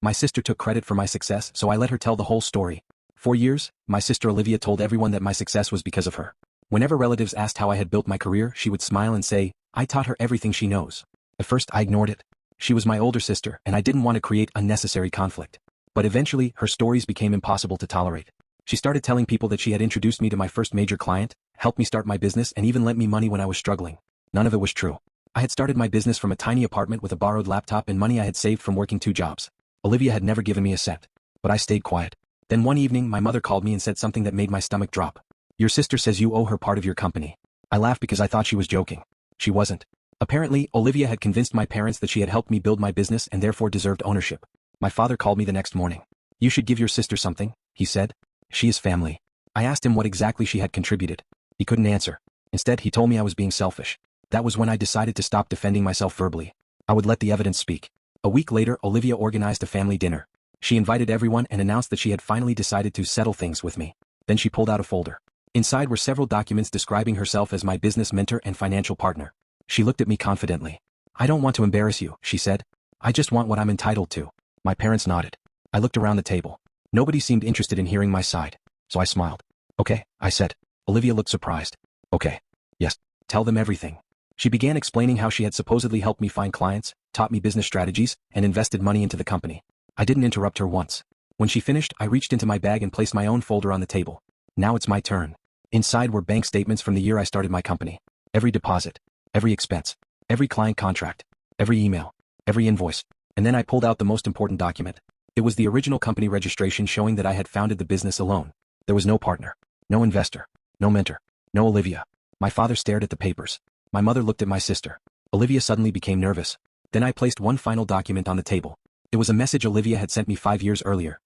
My sister took credit for my success, so I let her tell the whole story. For years, my sister Olivia told everyone that my success was because of her. Whenever relatives asked how I had built my career, she would smile and say, "I taught her everything she knows." At first I ignored it. She was my older sister, and I didn't want to create unnecessary conflict. But eventually, her stories became impossible to tolerate. She started telling people that she had introduced me to my first major client, helped me start my business, and even lent me money when I was struggling. None of it was true. I had started my business from a tiny apartment with a borrowed laptop and money I had saved from working 2 jobs. Olivia had never given me a cent. But I stayed quiet. Then one evening, my mother called me and said something that made my stomach drop. "Your sister says you owe her part of your company." I laughed because I thought she was joking. She wasn't. Apparently, Olivia had convinced my parents that she had helped me build my business and therefore deserved ownership. My father called me the next morning. "You should give your sister something," he said. "She is family." I asked him what exactly she had contributed. He couldn't answer. Instead, he told me I was being selfish. That was when I decided to stop defending myself verbally. I would let the evidence speak. A week later, Olivia organized a family dinner. She invited everyone and announced that she had finally decided to settle things with me. Then she pulled out a folder. Inside were several documents describing herself as my business mentor and financial partner. She looked at me confidently. "I don't want to embarrass you," she said. "I just want what I'm entitled to." My parents nodded. I looked around the table. Nobody seemed interested in hearing my side. So I smiled. "Okay," I said. Olivia looked surprised. "Okay. Yes. Tell them everything." She began explaining how she had supposedly helped me find clients, taught me business strategies, and invested money into the company. I didn't interrupt her once. When she finished, I reached into my bag and placed my own folder on the table. Now it's my turn. Inside were bank statements from the year I started my company. Every deposit, every expense, every client contract, every email, every invoice. And then I pulled out the most important document. It was the original company registration showing that I had founded the business alone. There was no partner, no investor, no mentor, no Olivia. My father stared at the papers. My mother looked at my sister. Olivia suddenly became nervous. Then I placed one final document on the table. It was a message Olivia had sent me 5 years earlier.